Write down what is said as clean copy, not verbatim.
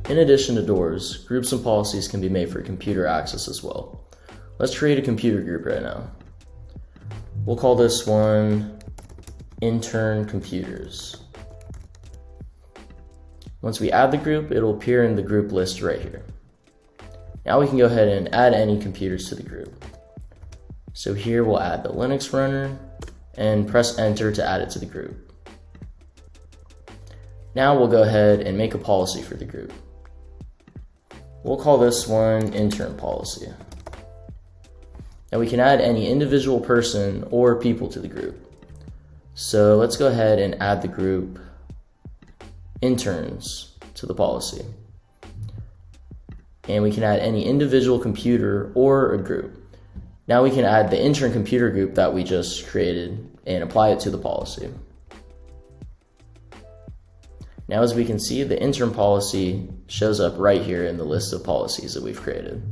In addition to doors, groups and policies can be made for computer access as well. Let's create a computer group right now. We'll call this one Intern Computers. Once we add the group, it'll appear in the group list right here. Now we can go ahead and add any computers to the group. So here we'll add the Linux runner and press enter to add it to the group. Now we'll go ahead and make a policy for the group. We'll call this one Intern Policy. Now we can add any individual person or people to the group. So let's go ahead and add the group Interns to the policy. And we can add any individual computer or a group. Now we can add the intern computer group that we just created and apply it to the policy. Now as we can see, the intern policy shows up right here in the list of policies that we've created.